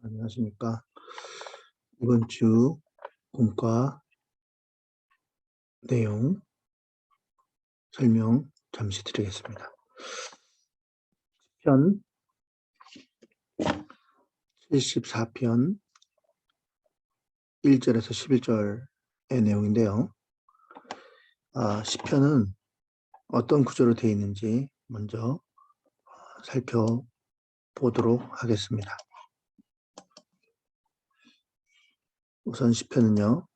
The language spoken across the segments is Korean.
안녕하십니까. 이번 주 공과 내용 설명 잠시 드리겠습니다. 편 74편 1절에서 11절의 내용인데요. 시편은 어떤 구조로 되어 있는지 먼저 살펴보도록 하겠습니다. 우선 시편은요,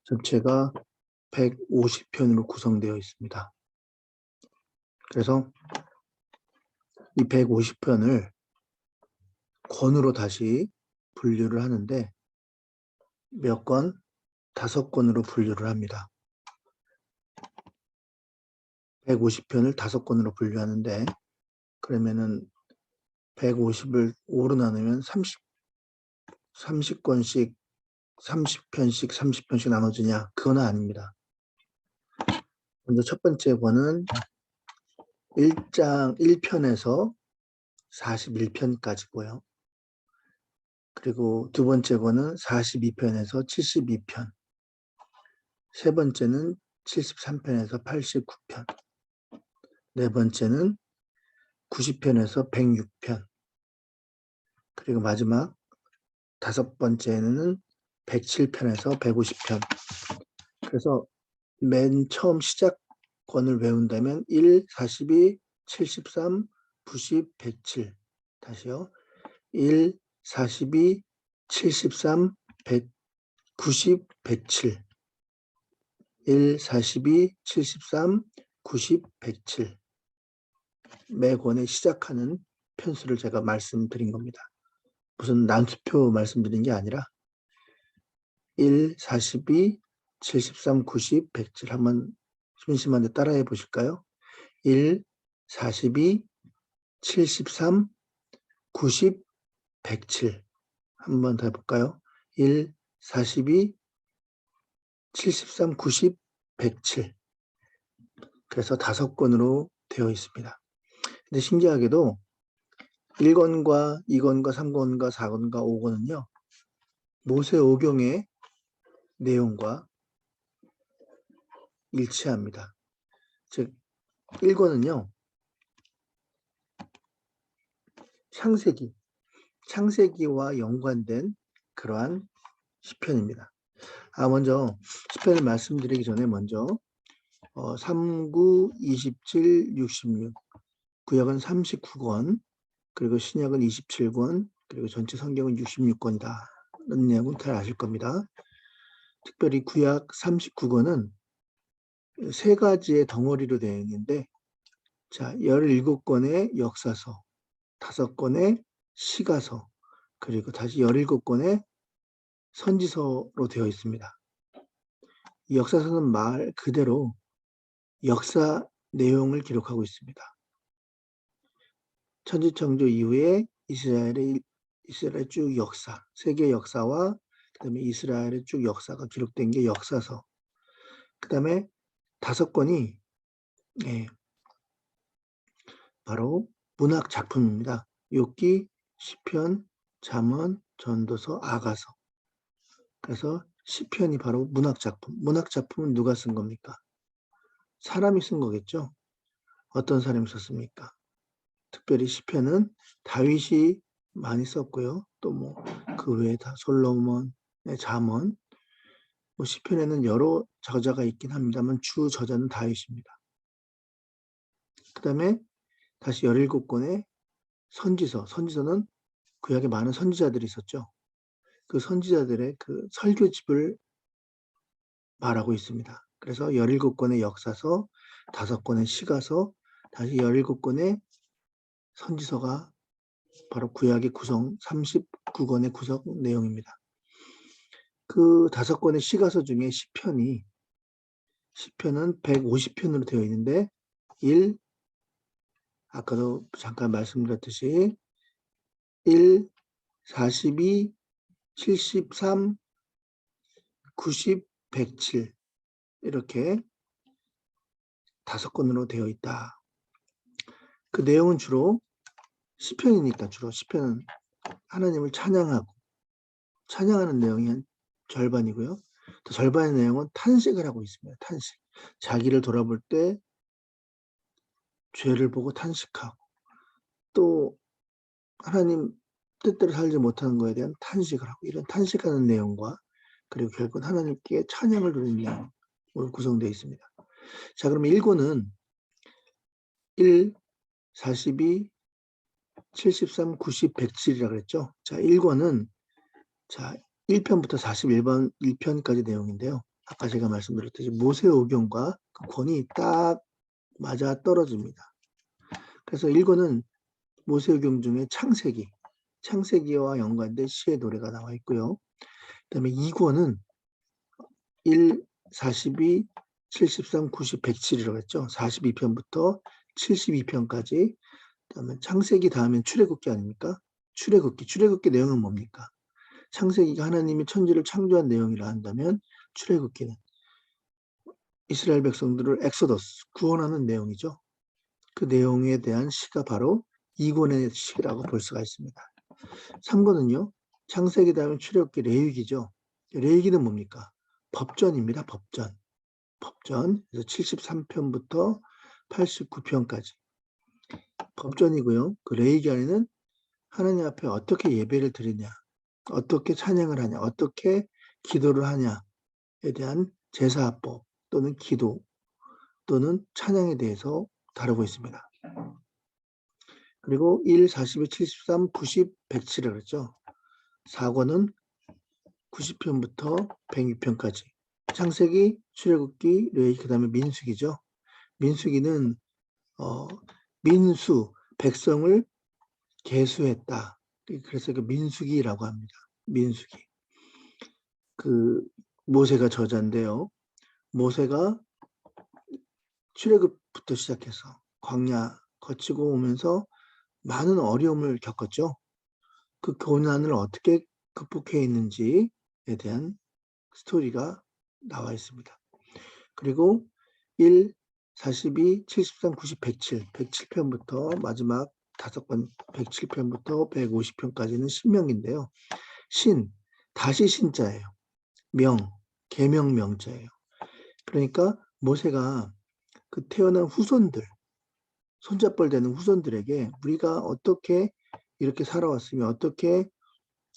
전체가 150편으로 구성되어 있습니다. 그래서 이 150편을 권으로 다시 분류를 하는데 몇 권? 5권으로 분류를 합니다. 150편을 5권으로 분류하는데 그러면은 150을 5로 나누면 30권씩 30편씩 30편씩 나눠지냐? 그건 아닙니다. 먼저 첫 번째 권은 1편에서 41편까지고요. 그리고 두 번째 권은 42편에서 72편. 세 번째는 73편에서 89편. 네 번째는 90편에서 106편. 그리고 마지막 5번째는 107편에서 150편. 그래서 맨 처음 시작권을 외운다면 1, 42, 73, 90, 107. 다시요. 1, 42, 73, 100, 90, 107. 1, 42, 73, 90, 107. 매 권에 시작하는 편수를 제가 말씀드린 겁니다. 무슨 난수표 말씀드린 게 아니라 1, 42, 73, 90, 107 한번 심심한데 따라해 보실까요? 1, 42, 73, 90, 107 한번 더 해볼까요? 1, 42, 73, 90, 107 그래서 5권으로 되어 있습니다. 근데 신기하게도 1권과 2권과 3권과 4권과 5권은요. 모세오경의 내용과 일치합니다. 즉 1권은요. 창세기와 연관된 그러한 시편입니다. 먼저 시편을 말씀드리기 전에 먼저 39, 27, 66 구약은 39권 그리고 신약은 27권 그리고 전체 성경은 66권이다. 이런 내용은 잘 아실 겁니다. 특별히 구약 39권은 세 가지의 덩어리로 되어 있는데 자 17권의 역사서 5권의 시가서 그리고 다시 17권의 선지서로 되어 있습니다. 이 역사서는 말 그대로 역사 내용을 기록하고 있습니다. 천지창조 이후에 이스라엘의 쭉 역사, 세계 역사와 그다음에 이스라엘의 쭉 역사가 기록된 게 역사서. 그다음에 5권이 바로 문학 작품입니다. 욥기, 시편, 잠언, 전도서, 아가서. 그래서 시편이 바로 문학 작품. 문학 작품은 누가 쓴 겁니까? 사람이 쓴 거겠죠. 어떤 사람이 썼습니까? 특별히 시편은 다윗이 많이 썼고요. 또 뭐 그 외에 다 솔로몬의 잠언, 시편에는 여러 저자가 있긴 합니다만 주 저자는 다윗입니다. 그 다음에 다시 17권의 선지서는 구약에 많은 선지자들이 있었죠. 그 선지자들의 그 설교집을 말하고 있습니다. 그래서 17권의 역사서, 5권의 시가서, 다시 17권의 선지서가 바로 구약의 구성 39권의 구성 내용입니다. 그 5권의 시가서 중에 시편은 150편으로 되어 있는데 1, 아까도 잠깐 말씀드렸듯이 1, 42, 73, 90, 107 이렇게 5권으로 되어 있다. 그 내용은 주로 시편이니까 주로 시편은 하나님을 찬양하는 내용이 한 절반이고요. 또 절반의 내용은 탄식을 하고 있습니다. 탄식. 자기를 돌아볼 때 죄를 보고 탄식하고, 또 하나님 뜻대로 살지 못하는 것에 대한 탄식을 하고, 이런 탄식하는 내용과 그리고 결국 하나님께 찬양을 드리는 내용으로 구성되어 있습니다. 자, 그럼 1권은 1, 42, 73, 90, 107이라고 그랬죠. 자, 1권은 자 1편부터 41번 1편까지 내용인데요. 아까 제가 말씀드렸듯이 모세오경과 그 권이 딱 맞아 떨어집니다. 그래서 1권은 모세오경 중에 창세기와 연관된 시의 노래가 나와 있고요. 그다음에 2권은 1, 42, 73, 90, 107이라고 했죠. 42편부터 72편까지. 그다음에 창세기 다음엔 출애굽기 아닙니까? 출애굽기 내용은 뭡니까? 창세기가 하나님이 천지를 창조한 내용이라 한다면 출애굽기는 이스라엘 백성들을 엑소더스, 구원하는 내용이죠. 그 내용에 대한 시가 바로 2권의 시라고 볼 수가 있습니다. 3권은요. 창세기 다음에 출애굽기 레위기죠. 레위기는 뭡니까? 법전입니다. 법전. 그래서 73편부터 89편까지 법전이고요. 그 레위기 안에는 하나님 앞에 어떻게 예배를 드리냐, 어떻게 찬양을 하냐, 어떻게 기도를 하냐에 대한 제사법 또는 기도 또는 찬양에 대해서 다루고 있습니다. 그리고 1, 42, 73, 90, 107이라고 그랬죠. 4권은 90편부터 106편까지. 창세기, 출애굽기, 레위기, 그 다음에 민수기죠. 민수기는 민수, 백성을 계수했다. 그래서 그 민수기라고 합니다. 민수기. 그 모세가 저자인데요. 모세가 출애굽부터 시작해서 광야 거치고 오면서 많은 어려움을 겪었죠. 그 고난을 어떻게 극복해 있는지에 대한 스토리가 나와 있습니다. 그리고 1, 42, 73, 90, 107, 107편부터 마지막 5번 107편부터 150편까지는 신명인데요. 다시 신자예요. 계명 명자예요. 그러니까 모세가 그 태어난 후손들, 손자뻘 되는 후손들에게 우리가 어떻게 이렇게 살아왔으며 어떻게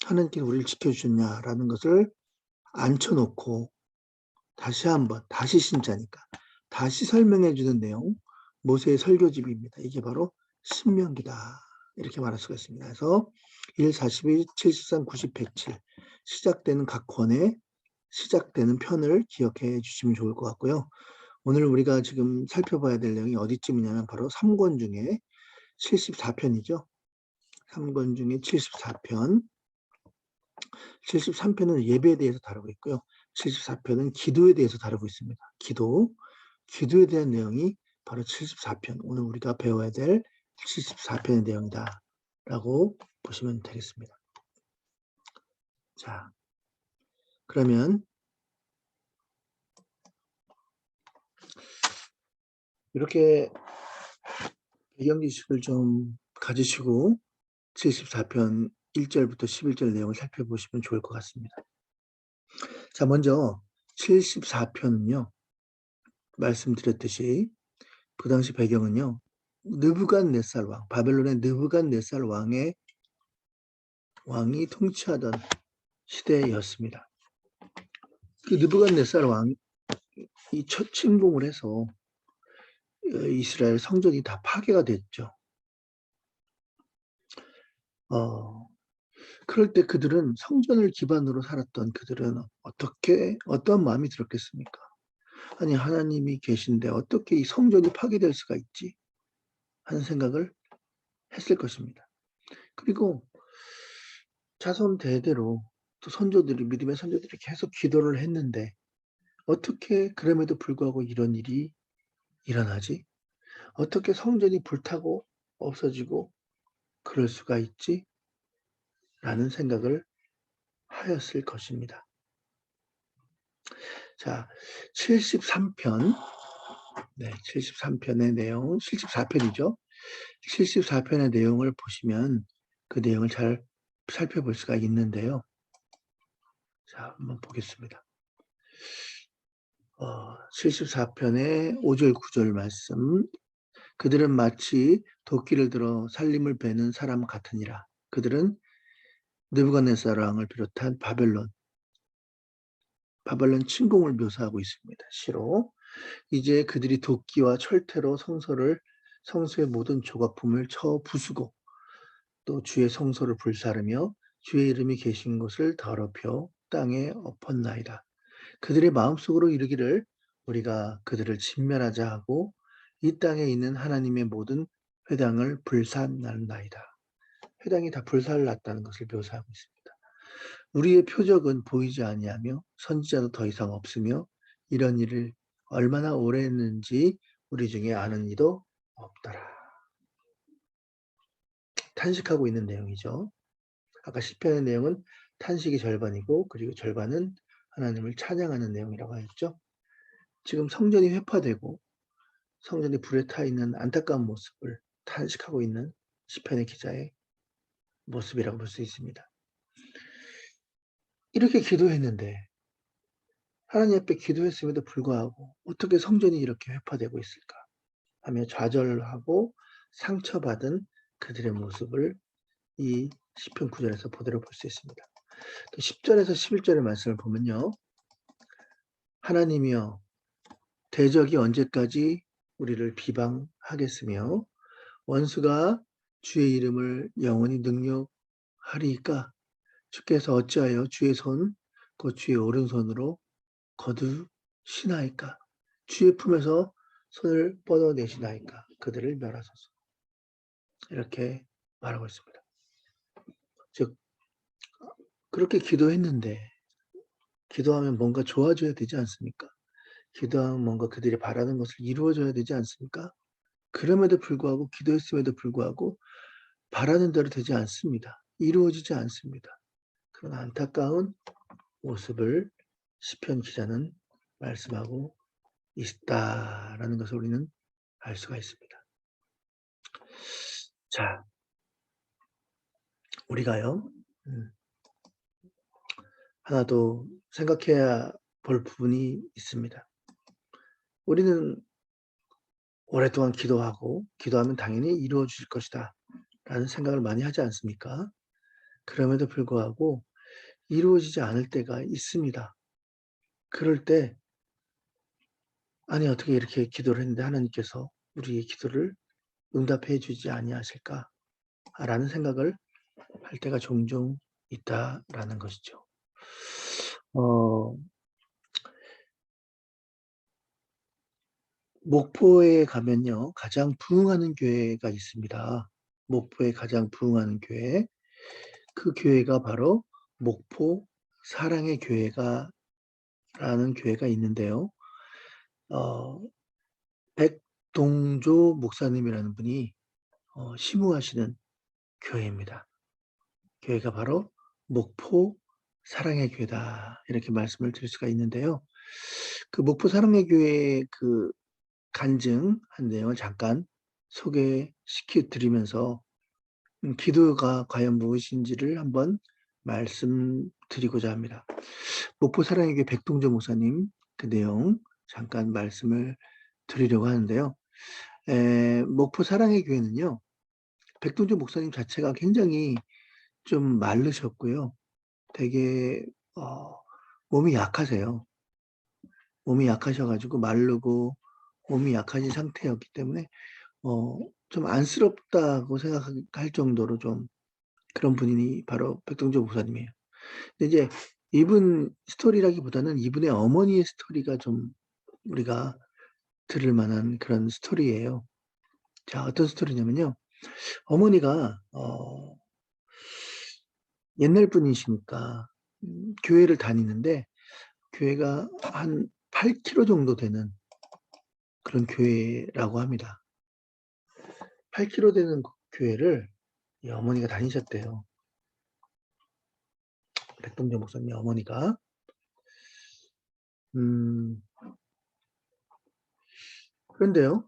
하나님께서 우리를 지켜주셨냐라는 것을 앉혀놓고 다시 신자니까 다시 설명해 주는 내용, 모세의 설교집입니다. 이게 바로 신명기다. 이렇게 말할 수가 있습니다. 그래서 1, 42, 73, 90, 107 시작되는 각 권의 시작되는 편을 기억해 주시면 좋을 것 같고요. 오늘 우리가 지금 살펴봐야 될 내용이 어디쯤이냐면 바로 3권 중에 74편이죠. 3권 중에 74편. 73편은 예배에 대해서 다루고 있고요. 74편은 기도에 대해서 다루고 있습니다. 기도에 대한 내용이 바로 74편, 오늘 우리가 배워야 될 74편의 내용이다 라고 보시면 되겠습니다. 자, 그러면 이렇게 배경 지식을 좀 가지시고 74편 1절부터 11절 내용을 살펴보시면 좋을 것 같습니다. 자, 먼저 74편은요. 말씀드렸듯이 그 당시 배경은요. 느부갓네살 왕, 바벨론의 느부갓네살 왕이 통치하던 시대였습니다. 그 느부갓네살 왕이 첫 침공을 해서 이스라엘 성전이 다 파괴가 됐죠. 그럴 때 그들은 성전을 기반으로 살았던 그들은 어떤 마음이 들었겠습니까? 아니, 하나님이 계신데 어떻게 이 성전이 파괴될 수가 있지? 하는 생각을 했을 것입니다. 그리고 자손 대대로 또 믿음의 선조들이 계속 기도를 했는데 어떻게 그럼에도 불구하고 이런 일이 일어나지? 어떻게 성전이 불타고 없어지고 그럴 수가 있지? 라는 생각을 하였을 것입니다. 자, 73편, 73편의 내용, 74편이죠. 74편의 내용을 보시면 그 내용을 잘 살펴볼 수가 있는데요. 자, 한번 보겠습니다. 74편의 5절 9절 말씀. 그들은 마치 도끼를 들어 살림을 베는 사람 같으니라. 그들은 느부갓네살 왕을 비롯한 바벨론 침공을 묘사하고 있습니다. 시로 이제 그들이 도끼와 철퇴로 성소의 모든 조각품을 쳐 부수고 또 주의 성소를 불사르며 주의 이름이 계신 곳을 더럽혀 땅에 엎었나이다. 그들의 마음속으로 이르기를 우리가 그들을 진멸하자 하고 이 땅에 있는 하나님의 모든 회당을 불살랐나이다. 회당이 다 불살랐다는 것을 묘사하고 있습니다. 우리의 표적은 보이지 아니하며 선지자도 더 이상 없으며 이런 일을 얼마나 오래 했는지 우리 중에 아는 이도 없더라. 탄식하고 있는 내용이죠. 아까 시편의 내용은 탄식이 절반이고 그리고 절반은 하나님을 찬양하는 내용이라고 하였죠. 지금 성전이 회파되고 성전이 불에 타 있는 안타까운 모습을 탄식하고 있는 시편의 기자의 모습이라고 볼 수 있습니다. 이렇게 기도했는데 하나님 앞에 기도했음에도 불구하고 어떻게 성전이 이렇게 회파되고 있을까 하며 좌절하고 상처받은 그들의 모습을 이 시편 9절에서 보도록 볼 수 있습니다. 또 10절에서 11절의 말씀을 보면요. 하나님이여 대적이 언제까지 우리를 비방하겠으며 원수가 주의 이름을 영원히 능욕하리이까 주께서 어찌하여 주의 손 곧 주의 오른손으로 거두시나이까 주의 품에서 손을 뻗어내시나이까 그들을 멸하소서. 이렇게 말하고 있습니다. 즉 그렇게 기도했는데 기도하면 뭔가 좋아져야 되지 않습니까? 기도하면 뭔가 그들이 바라는 것을 이루어져야 되지 않습니까? 그럼에도 불구하고 기도했음에도 불구하고 바라는 대로 되지 않습니다. 이루어지지 않습니다. 그런 안타까운 모습을 시편 기자는 말씀하고 있다라는 것을 우리는 알 수가 있습니다. 자, 우리가요 하나 더 생각해야 볼 부분이 있습니다. 우리는 오랫동안 기도하면 당연히 이루어질 것이다 라는 생각을 많이 하지 않습니까? 그럼에도 불구하고 이루어지지 않을 때가 있습니다. 그럴 때 아니 어떻게 이렇게 기도를 했는데 하나님께서 우리의 기도를 응답해 주지 아니하실까라는 생각을 할 때가 종종 있다라는 것이죠. 목포에 가면요 가장 부흥하는 교회가 있습니다. 목포에 가장 부흥하는 교회, 그 교회가 바로 목포 사랑의 교회라는 교회가 있는데요. 백동조 목사님이라는 분이 심우하시는 교회입니다. 교회가 바로 목포 사랑의 교회다 이렇게 말씀을 드릴 수가 있는데요. 그 목포 사랑의 교회 그 간증한 내용을 잠깐 소개시켜 드리면서 기도가 과연 무엇인지를 한번 말씀드리고자 합니다. 목포 사랑의 교회 백동조 목사님 그 내용 잠깐 말씀을 드리려고 하는데요. 목포 사랑의 교회는요. 백동조 목사님 자체가 굉장히 좀 마르셨고요. 되게 몸이 약하세요. 몸이 약하셔가지고 마르고 몸이 약하신 상태였기 때문에 좀 안쓰럽다고 생각할 정도로 좀 그런 분이 바로 백동조 목사님이에요. 근데 이제 이분 스토리라기보다는 이분의 어머니의 스토리가 좀 우리가 들을 만한 그런 스토리예요. 자, 어떤 스토리냐면요. 어머니가 옛날 분이시니까 교회를 다니는데 교회가 한 8km 정도 되는 그런 교회라고 합니다. 8km 되는 교회를 이 어머니가 다니셨대요. 백동정 목사님 어머니가. 그런데요.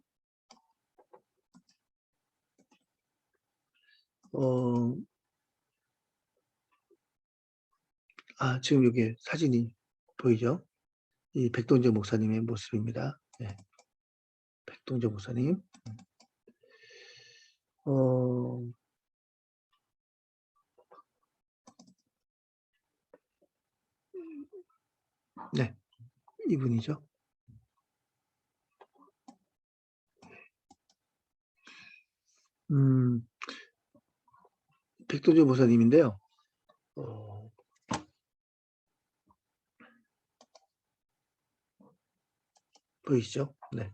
지금 여기 사진이 보이죠? 이 백동재 목사님의 모습입니다. 네. 백동재 목사님. 네, 이분이죠. 백동재 목사님인데요. 보이시죠? 네.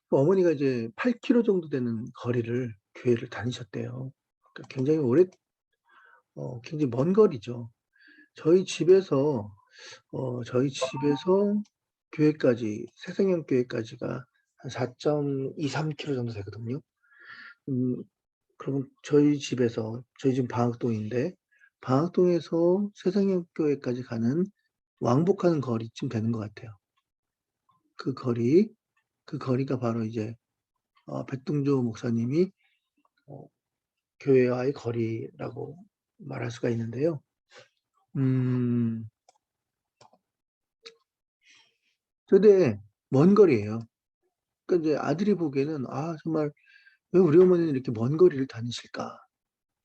어머니가 이제 8km 정도 되는 거리를 교회를 다니셨대요. 그러니까 굉장히 먼 거리죠. 저희 집에서 교회까지, 새생명 교회까지가 한 4.23km 정도 되거든요. 그러면 저희 집 방학동인데, 방학동에서 새생명 교회까지 가는 왕복하는 거리쯤 되는 것 같아요. 그 거리가 바로 이제 백동조 목사님이 교회와의 거리라고 말할 수가 있는데요. 근데 먼 거리예요. 그러니까 이제 아들이 보기에는 정말 왜 우리 어머니는 이렇게 먼 거리를 다니실까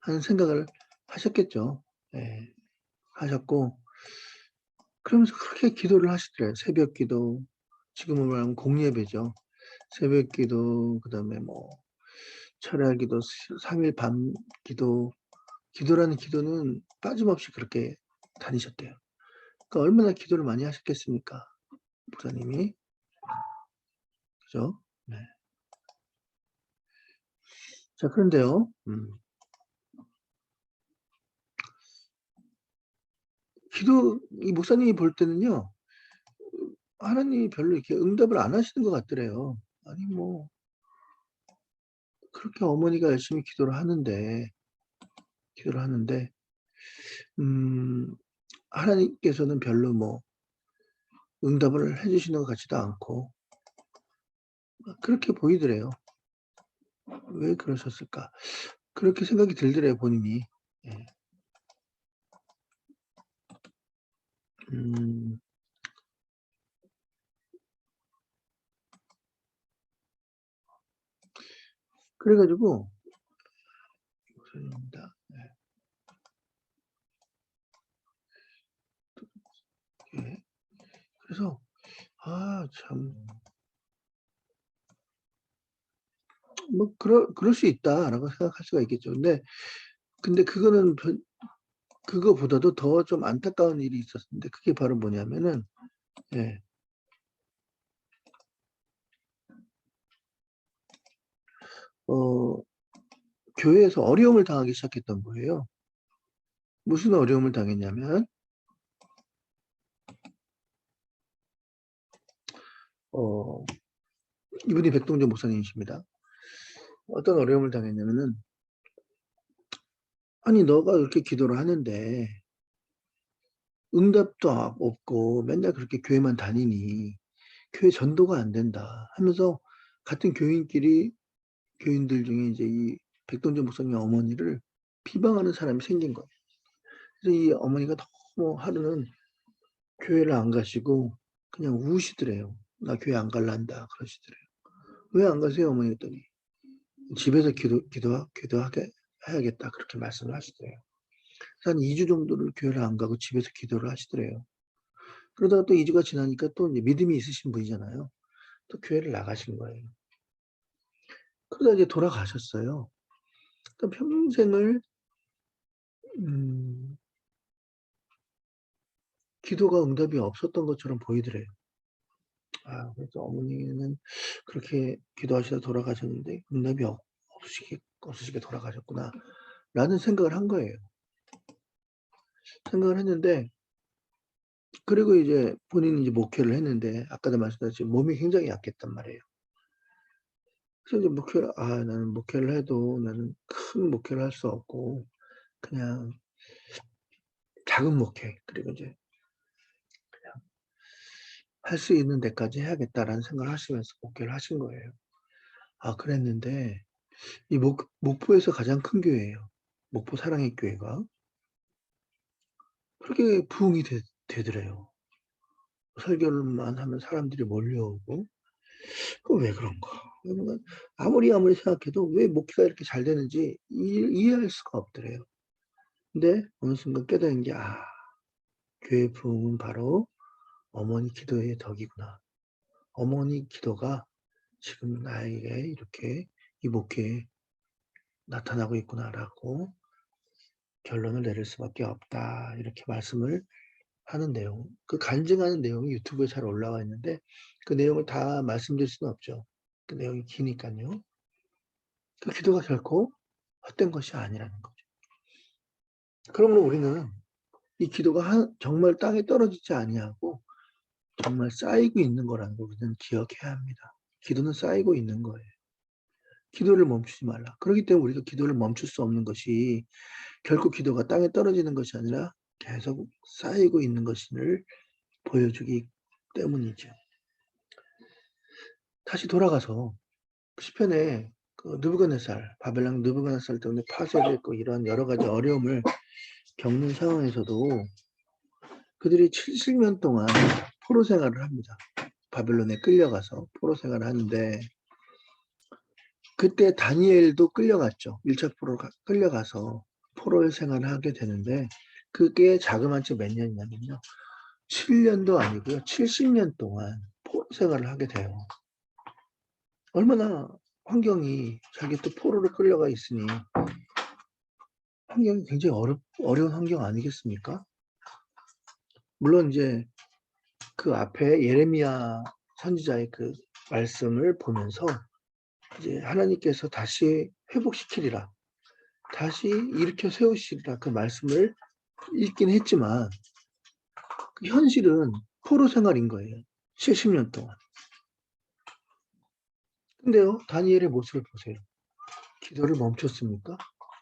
하는 생각을 하셨겠죠. 예, 하셨고 그러면서 그렇게 기도를 하시더래요. 새벽 기도, 지금은 말하면 공예배죠. 새벽 기도, 그다음에 뭐 철야 기도, 3일 밤 기도, 기도라는 기도는 빠짐없이 그렇게 다니셨대요. 그러니까 얼마나 기도를 많이 하셨겠습니까? 목사님이. 그죠? 네. 자, 그런데요. 이 목사님이 볼 때는요, 하나님이 별로 이렇게 응답을 안 하시는 것 같더래요. 아니, 뭐, 그렇게 어머니가 열심히 기도를 하는데, 하나님께서는 별로 뭐, 응답을 해주시는 것 같지도 않고, 그렇게 보이더래요. 왜 그러셨을까? 그렇게 생각이 들더래요, 본인이. 예. 그래가지고, 목사님입니다. 예. 그래서, 참, 뭐, 그럴 수 있다라고 생각할 수가 있겠죠. 근데 그거보다도 더 좀 안타까운 일이 있었는데, 그게 바로 뭐냐면은, 예. 교회에서 어려움을 당하기 시작했던 거예요. 무슨 어려움을 당했냐면, 이분이 백동재 목사님이십니다. 어떤 어려움을 당했냐면은, 아니, 너가 이렇게 기도를 하는데, 응답도 없고, 맨날 그렇게 교회만 다니니, 교회 전도가 안 된다 하면서, 같은 교인들 중에 이제 이 백동재 목사님 어머니를 비방하는 사람이 생긴 거예요. 그래서 이 어머니가 너무 하루는 교회를 안 가시고 그냥 우시더래요. 나 교회 안 갈란다 그러시더래요. 왜 안 가세요 어머니 했더니 집에서 기도하게 해야겠다 그렇게 말씀을 하시더래요. 그래서 한 2주 정도를 교회를 안 가고 집에서 기도를 하시더래요. 그러다가 또 2주가 지나니까 또 이제 믿음이 있으신 분이잖아요. 또 교회를 나가신 거예요. 그러다 이제 돌아가셨어요. 그러니까 평생을 기도가 응답이 없었던 것처럼 보이더래요. 그래서 어머니는 그렇게 기도하시다 돌아가셨는데 응답이 없으시게 돌아가셨구나 라는 생각을 한 거예요. 생각을 했는데 그리고 이제 본인이 이제 목회를 했는데 아까도 말씀드렸지만 몸이 굉장히 약했단 말이에요. 그래서 이제 나는 목회를 해도 나는 큰 목회를 할 수 없고 그냥 작은 목회 그리고 이제 할 수 있는 데까지 해야겠다라는 생각을 하시면서 목회를 하신 거예요. 그랬는데 이 목포에서 가장 큰 교회예요. 목포 사랑의 교회가. 그렇게 부흥이 되더래요. 설교만 하면 사람들이 몰려오고. 왜 그런가? 아무리 생각해도 왜 목회가 이렇게 잘 되는지 이해할 수가 없더래요. 근데 어느 순간 깨달은 게, 교회 부흥은 바로 어머니 기도의 덕이구나. 어머니 기도가 지금 나에게 이렇게 이 목회에 나타나고 있구나라고 결론을 내릴 수밖에 없다. 이렇게 말씀을 하는 내용, 그 간증하는 내용이 유튜브에 잘 올라와 있는데 그 내용을 다 말씀드릴 수는 없죠. 그 내용이 기니까요. 그 기도가 결코 헛된 것이 아니라는 거죠. 그러므로 우리는 이 기도가 정말 땅에 떨어지지 아니하고 정말 쌓이고 있는 거라는 걸 우리는 기억해야 합니다. 기도는 쌓이고 있는 거예요. 기도를 멈추지 말라. 그렇기 때문에 우리가 기도를 멈출 수 없는 것이 결코 기도가 땅에 떨어지는 것이 아니라 계속 쌓이고 있는 것을 보여주기 때문이죠. 다시 돌아가서 시편에 그 느부갓네살, 바벨론 느부갓네살 때문에 파쇄됐고 이런 여러 가지 어려움을 겪는 상황에서도 그들이 70년 동안 포로 생활을 합니다. 바벨론에 끌려가서 포로 생활을 하는데 그때 다니엘도 끌려갔죠. 1차 포로가 끌려가서 포로 생활을 하게 되는데 그게 자그마치 몇 년이냐면요. 7년도 아니고요. 70년 동안 포로 생활을 하게 돼요. 얼마나 환경이 자기 또 포로로 끌려가 있으니 환경이 굉장히 어려운 환경 아니겠습니까? 물론 이제 그 앞에 예레미야 선지자의 그 말씀을 보면서 이제 하나님께서 다시 회복시키리라, 다시 일으켜 세우시리라 그 말씀을 읽긴 했지만 그 현실은 포로 생활인 거예요. 70년 동안. 근데요, 다니엘의 모습을 보세요. 기도를 멈췄습니까?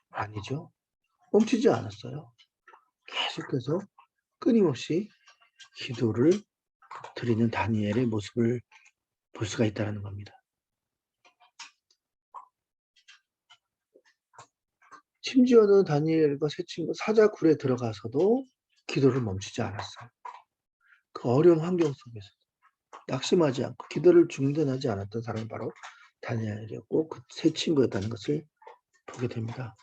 아니죠. 멈추지 않았어요. 계속해서 끊임없이 기도를 드리는 다니엘의 모습을 볼 수가 있다는 겁니다. 심지어는 다니엘과 세 친구 사자굴에 들어가서도 기도를 멈추지 않았어요. 그 어려운 환경 속에서 낙심하지 않고 기도를 중단하지 않았던 사람이 바로 다니엘이었고 그 세 친구였다는 것을 보게 됩니다.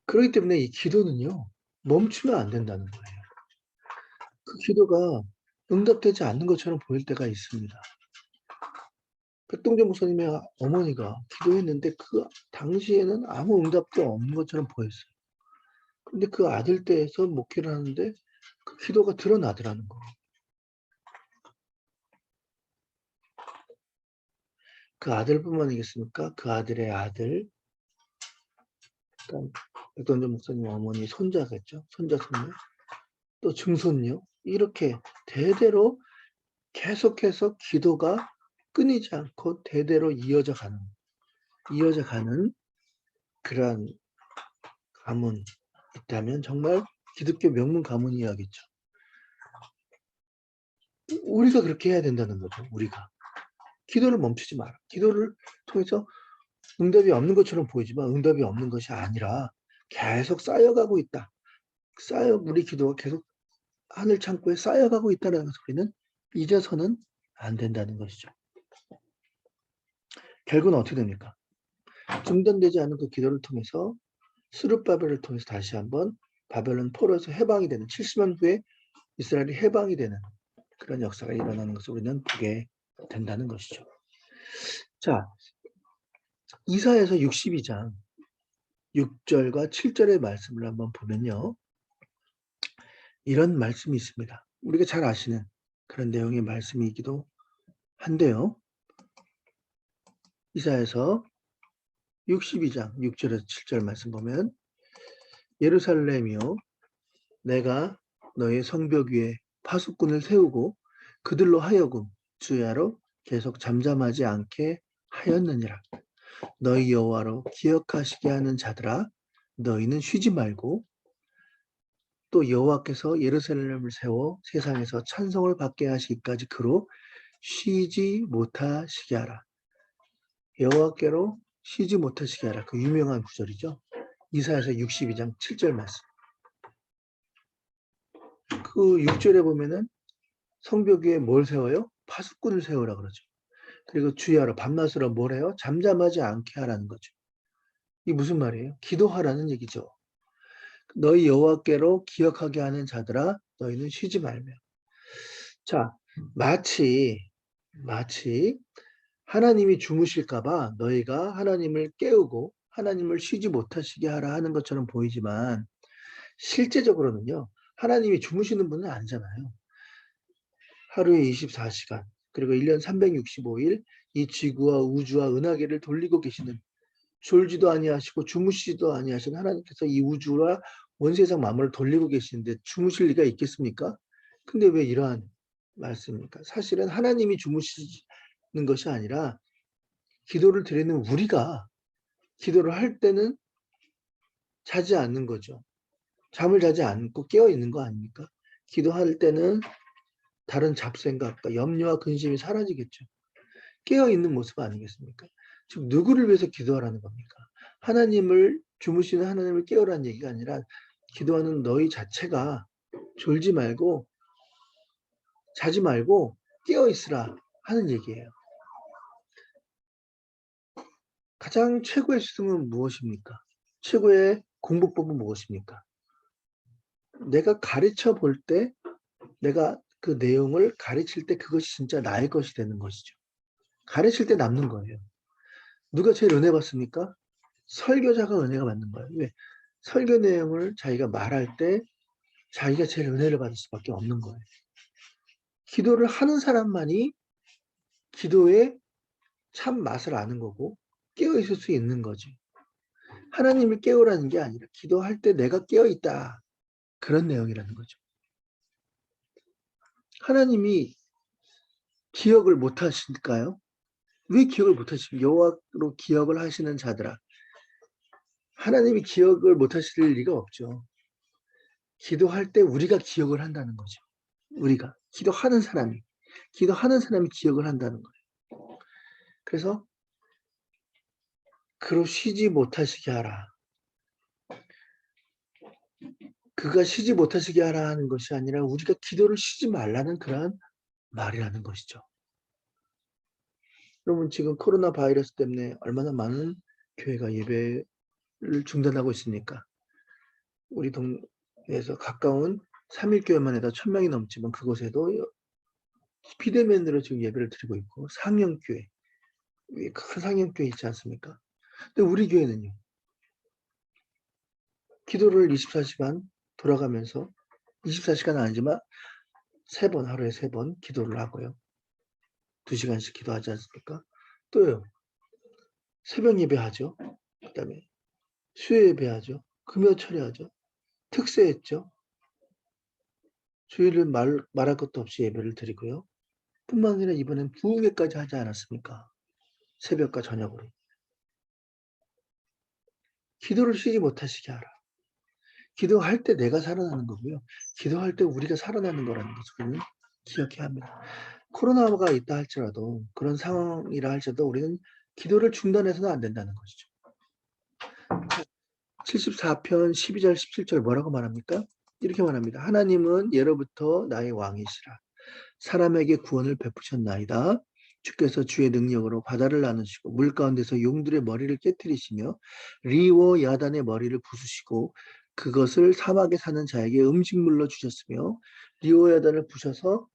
그렇기 때문에 이 기도는요, 멈추면 안 된다는 거예요. 그 기도가 응답되지 않는 것처럼 보일 때가 있습니다. 백동재 목사님의 어머니가 기도했는데 그 당시에는 아무 응답도 없는 것처럼 보였어요. 근데 그 아들 떼에서 목회를 하는데 그 기도가 드러나더라는 거예요. 그 아들뿐만이겠습니까? 그 아들의 아들, 그러니까 백동재 목사님 어머니 손자겠죠. 손자, 손녀, 또 증손녀, 이렇게 대대로 계속해서 기도가 끊이지 않고 대대로 이어져 가는 그러한 가문 있다면 정말 기독교 명문 가문이야겠죠. 우리가 그렇게 해야 된다는 거죠. 우리가 기도를 멈추지 마라. 기도를 통해서 응답이 없는 것처럼 보이지만 응답이 없는 것이 아니라 계속 쌓여가고 있다. 우리 기도가 계속 하늘 창고에 쌓여가고 있다는 소리는 잊어서는 안 된다는 것이죠. 결국은 어떻게 됩니까? 중단되지 않은 그 기도를 통해서 스룹바벨을 통해서 다시 한번 바벨론 포로에서 해방이 되는 70년 후에 이스라엘이 해방이 되는 그런 역사가 일어나는 것을 우리는 보게 된다는 것이죠. 자, 이사야서 62장 6절과 7절의 말씀을 한번 보면요. 이런 말씀이 있습니다. 우리가 잘 아시는 그런 내용의 말씀이기도 한데요. 이사야서 62장 6절에서 7절 말씀 보면 예루살렘이요, 내가 너의 성벽 위에 파수꾼을 세우고 그들로 하여금 주야로 계속 잠잠하지 않게 하였느니라. 너희 여호와로 기억하시게 하는 자들아, 너희는 쉬지 말고 또 여호와께서 예루살렘을 세워 세상에서 찬송을 받게 하시기까지 그로 쉬지 못하시게 하라. 여호와께로 쉬지 못하시게 하라. 그 유명한 구절이죠. 이사야서 62장 7절 말씀. 그 6절에 보면은 성벽 위에 뭘 세워요? 파수꾼을 세우라 그러죠. 그리고 주의하라. 밤낮으로 뭘 해요? 잠잠하지 않게 하라는 거죠. 이게 무슨 말이에요? 기도하라는 얘기죠. 너희 여호와께로 기억하게 하는 자들아 너희는 쉬지 말며. 자, 마치 하나님이 주무실까봐 너희가 하나님을 깨우고 하나님을 쉬지 못하시게 하라 하는 것처럼 보이지만 실제적으로는요. 하나님이 주무시는 분은 아니잖아요. 하루에 24시간 그리고 1년 365일 이 지구와 우주와 은하계를 돌리고 계시는 졸지도 아니하시고 주무시지도 아니하시는 하나님께서 이 우주와 원세상 만물을 돌리고 계시는데 주무실 리가 있겠습니까? 근데 왜 이러한 말씀입니까? 사실은 하나님이 주무시는 것이 아니라 기도를 드리는 우리가 기도를 할 때는 자지 않는 거죠. 잠을 자지 않고 깨어 있는 거 아닙니까? 기도할 때는 다른 잡생각과 염려와 근심이 사라지겠죠. 깨어 있는 모습 아니겠습니까? 즉 누구를 위해서 기도하라는 겁니까? 하나님을 주무시는 하나님을 깨우라는 얘기가 아니라 기도하는 너희 자체가 졸지 말고 자지 말고 깨어 있으라 하는 얘기예요. 가장 최고의 수능은 무엇입니까? 최고의 공부법은 무엇입니까? 내가 가르쳐 볼 때 내가 그 내용을 가르칠 때 그것이 진짜 나의 것이 되는 것이죠. 가르칠 때 남는 거예요. 누가 제일 은혜 받습니까? 설교자가 은혜가 받는 거예요. 왜? 설교 내용을 자기가 말할 때 자기가 제일 은혜를 받을 수밖에 없는 거예요. 기도를 하는 사람만이 기도의 참 맛을 아는 거고 깨어 있을 수 있는 거지. 하나님을 깨우라는 게 아니라 기도할 때 내가 깨어 있다. 그런 내용이라는 거죠. 하나님이 기억을 못 하실까요? 왜 기억을 못 하십니까? 여호와로 기억을 하시는 자들아. 하나님이 기억을 못 하실 리가 없죠. 기도할 때 우리가 기억을 한다는 거죠. 우리가 기도하는 사람이 기억을 한다는 거예요. 그래서 그로 쉬지 못하시게 하라. 그가 쉬지 못하시게 하라 하는 것이 아니라 우리가 기도를 쉬지 말라는 그러한 말이라는 것이죠. 여러분 지금 코로나 바이러스 때문에 얼마나 많은 교회가 예배를 중단하고 있습니까? 우리 동네에서 가까운 3일교회만 해도 1000명이 넘지만 그곳에도 비대면으로 지금 예배를 드리고 있고 상영교회, 큰 상영교회 있지 않습니까? 근데 우리 교회는요. 기도를 24시간 돌아가면서 24시간은 아니지만 3번 하루에 3번 기도를 하고요. 2시간씩 기도하지 않습니까? 또요. 새벽 예배하죠. 그다음에 수요 예배하죠. 금요 철회하죠. 특세했죠. 주일을 말할 것도 없이 예배를 드리고요. 뿐만 아니라 이번엔 부흥회까지 하지 않았습니까? 새벽과 저녁으로. 기도를 쉬지 못하시게 하라. 기도할 때 내가 살아나는 거고요. 기도할 때 우리가 살아나는 거라는 것을 우리는 기억해야 합니다. 코로나가 있다 할지라도 그런 상황이라 할지라도 우리는 기도를 중단해서는 안 된다는 것이죠. 74편 12절 17절 뭐라고 말합니까? 이렇게 말합니다. 하나님은 예로부터 나의 왕이시라. 사람에게 구원을 베푸셨나이다. 주께서 주의 능력으로 바다를 나누시고 물 가운데서 용들의 머리를 깨뜨리시며 리워 야단의 머리를 부수시고 그것을 사막에 사는 자에게 음식물로 주셨으며 리워 야단을 부셔서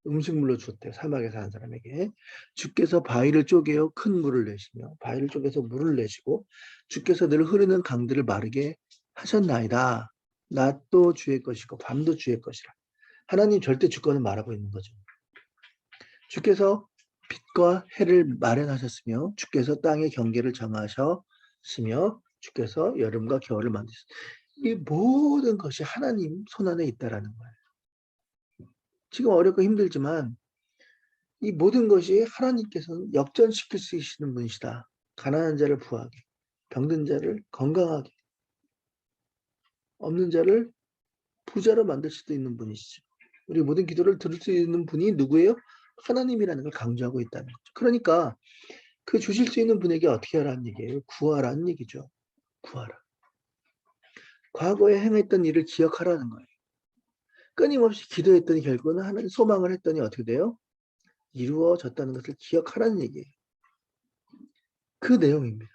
음식물로 줬대요. 사막에 사는 사람에게. 주께서 바위를 쪼개어 큰 물을 내시며 바위를 쪼개서 물을 내시고 주께서 늘 흐르는 강들을 마르게 하셨나이다. 낮도 주의 것이고 밤도 주의 것이라. 하나님 절대 주권을 말하고 있는 거죠. 주께서 빛과 해를 마련하셨으며 주께서 땅의 경계를 정하셨으며 주께서 여름과 겨울을 만드셨습니다. 이 모든 것이 하나님 손안에 있다라는 거예요. 지금 어렵고 힘들지만 이 모든 것이 하나님께서는 역전시킬 수 있는 분이시다. 가난한 자를 부하게, 병든 자를 건강하게, 없는 자를 부자로 만들 수도 있는 분이시죠. 우리 모든 기도를 들을 수 있는 분이 누구예요? 하나님이라는 걸 강조하고 있다는 거죠. 그러니까 그 주실 수 있는 분에게 어떻게 하라는 얘기예요? 구하라는 얘기죠. 구하라. 과거에 행했던 일을 기억하라는 거예요. 끊임없이 기도했더니 결국은 하나님 소망을 했더니 어떻게 돼요? 이루어졌다는 것을 기억하라는 얘기예요. 그 내용입니다.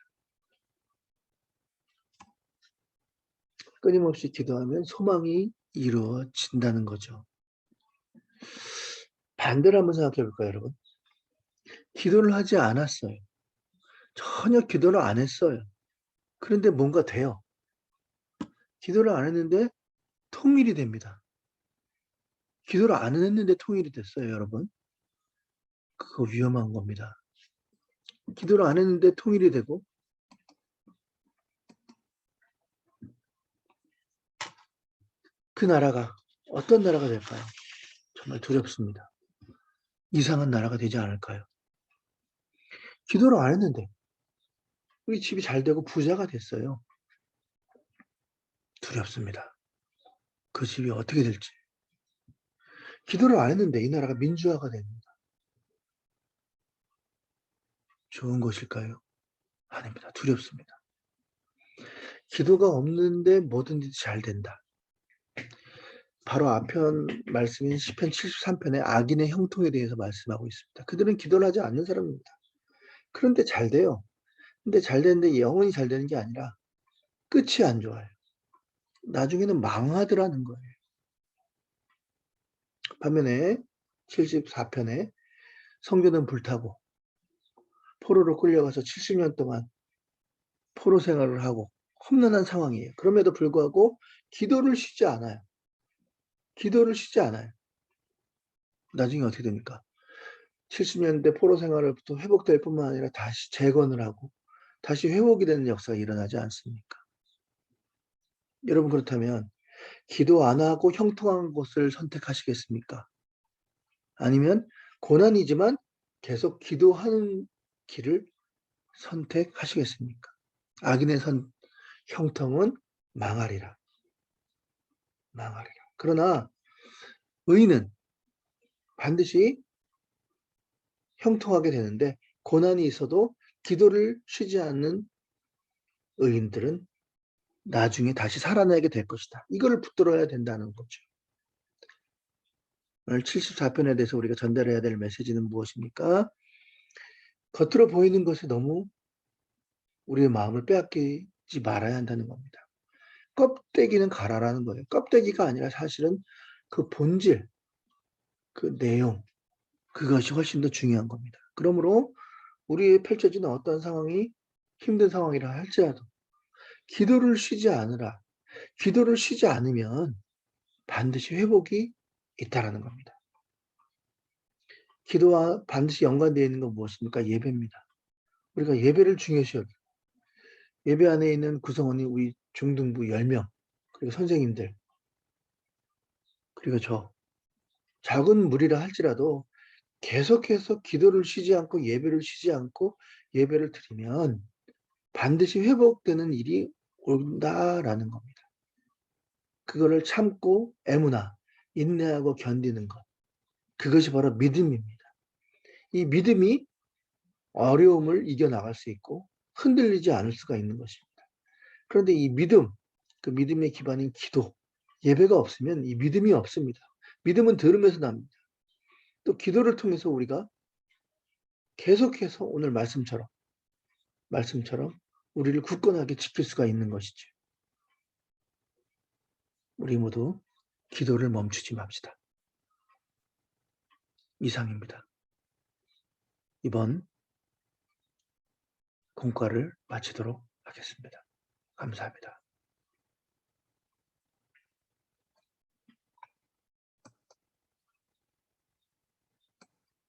끊임없이 기도하면 소망이 이루어진다는 거죠. 반대로 한번 생각해 볼까요, 여러분? 기도를 하지 않았어요. 전혀 기도를 안 했어요. 그런데 뭔가 돼요. 기도를 안 했는데 통일이 됩니다. 기도를 안 했는데 통일이 됐어요, 여러분. 그거 위험한 겁니다. 기도를 안 했는데 통일이 되고 그 나라가 어떤 나라가 될까요? 정말 두렵습니다. 이상한 나라가 되지 않을까요? 기도를 안 했는데 우리 집이 잘 되고 부자가 됐어요. 두렵습니다. 그 집이 어떻게 될지. 기도를 안 했는데 이 나라가 민주화가 됩니다. 좋은 것일까요? 아닙니다. 두렵습니다. 기도가 없는데 뭐든지 잘 된다. 바로 앞편 말씀인 시편 73편의 악인의 형통에 대해서 말씀하고 있습니다. 그들은 기도를 하지 않는 사람입니다. 그런데 잘 돼요. 근데 잘 되는데 영원히 잘 되는 게 아니라 끝이 안 좋아요. 나중에는 망하더라는 거예요. 반면에 74편에 성전은 불타고 포로로 끌려가서 70년 동안 포로 생활을 하고 험난한 상황이에요. 그럼에도 불구하고 기도를 쉬지 않아요. 기도를 쉬지 않아요. 나중에 어떻게 됩니까? 70년대 포로 생활로부터 회복될 뿐만 아니라 다시 재건을 하고 다시 회복이 되는 역사가 일어나지 않습니까? 여러분 그렇다면 기도 안 하고 형통한 곳을 선택하시겠습니까? 아니면 고난이지만 계속 기도하는 길을 선택하시겠습니까? 악인의 형통은 망하리라. 망하리라. 그러나 의인은 반드시 형통하게 되는데 고난이 있어도 기도를 쉬지 않는 의인들은 나중에 다시 살아나게 될 것이다. 이거를 붙들어야 된다는 거죠. 오늘 74편에 대해서 우리가 전달해야 될 메시지는 무엇입니까? 겉으로 보이는 것에 너무 우리의 마음을 빼앗기지 말아야 한다는 겁니다. 껍데기는 가라라는 거예요. 껍데기가 아니라 사실은 그 본질, 그 내용, 그것이 훨씬 더 중요한 겁니다. 그러므로 우리의 펼쳐지는 어떤 상황이 힘든 상황이라 할지라도 기도를 쉬지 않으라. 기도를 쉬지 않으면 반드시 회복이 있다라는 겁니다. 기도와 반드시 연관되어 있는 건 무엇입니까? 예배입니다. 우리가 예배를 중요시 여기고 예배 안에 있는 구성원이 우리 중등부 10명 그리고 선생님들 그리고 저 작은 무리라 할지라도 계속해서 기도를 쉬지 않고 예배를 쉬지 않고 예배를 드리면 반드시 회복되는 일이 온다라는 겁니다. 그거를 참고 애무나 인내하고 견디는 것. 그것이 바로 믿음입니다. 이 믿음이 어려움을 이겨나갈 수 있고 흔들리지 않을 수가 있는 것입니다. 그런데 이 믿음, 그 믿음의 기반인 기도, 예배가 없으면 이 믿음이 없습니다. 믿음은 들으면서 납니다. 또 기도를 통해서 우리가 계속해서 오늘 말씀처럼 우리를 굳건하게 지킬 수가 있는 것이죠. 우리 모두 기도를 멈추지 맙시다. 이상입니다. 이번 공과를 마치도록 하겠습니다. 감사합니다.